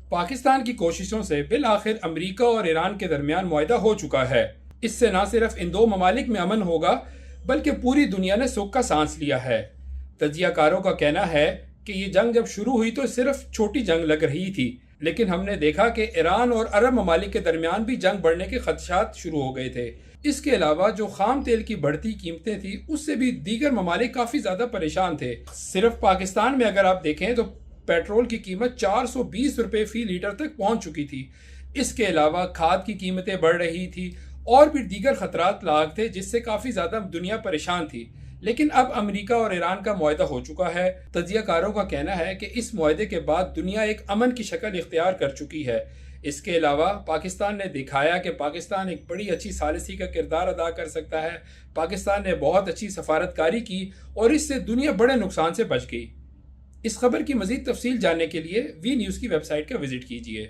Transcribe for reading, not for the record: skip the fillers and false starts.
پاکستان کی کوششوں سے بالآخر امریکہ اور ایران کے درمیان معاہدہ ہو چکا ہے۔ اس سے نہ صرف ان دو ممالک میں امن ہوگا بلکہ پوری دنیا نے سکھ کا سانس لیا ہے۔ تجزیہ کاروں کا کہنا ہے کہ یہ جنگ جب شروع ہوئی تو صرف چھوٹی جنگ لگ رہی تھی، لیکن ہم نے دیکھا کہ ایران اور عرب ممالک کے درمیان بھی جنگ بڑھنے کے خدشات شروع ہو گئے تھے۔ اس کے علاوہ جو خام تیل کی بڑھتی قیمتیں تھیں اس سے بھی دیگر ممالک کافی زیادہ پریشان تھے۔ صرف پاکستان میں اگر آپ دیکھیں تو پیٹرول کی قیمت 420 روپے فی لیٹر تک پہنچ چکی تھی۔ اس کے علاوہ کھاد کی قیمتیں بڑھ رہی تھی اور بھی دیگر خطرات لاحق تھے جس سے کافی زیادہ دنیا پریشان تھی۔ لیکن اب امریکہ اور ایران کا معاہدہ ہو چکا ہے۔ تجزیہ کاروں کا کہنا ہے کہ اس معاہدے کے بعد دنیا ایک امن کی شکل اختیار کر چکی ہے۔ اس کے علاوہ پاکستان نے دکھایا کہ پاکستان ایک بڑی اچھی ثالثی کا کردار ادا کر سکتا ہے۔ پاکستان نے بہت اچھی سفارتکاری کی اور اس سے دنیا بڑے نقصان سے بچ گئی۔ اس خبر کی مزید تفصیل جاننے کے لیے وی نیوز کی ویب سائٹ کا وزٹ کیجیے۔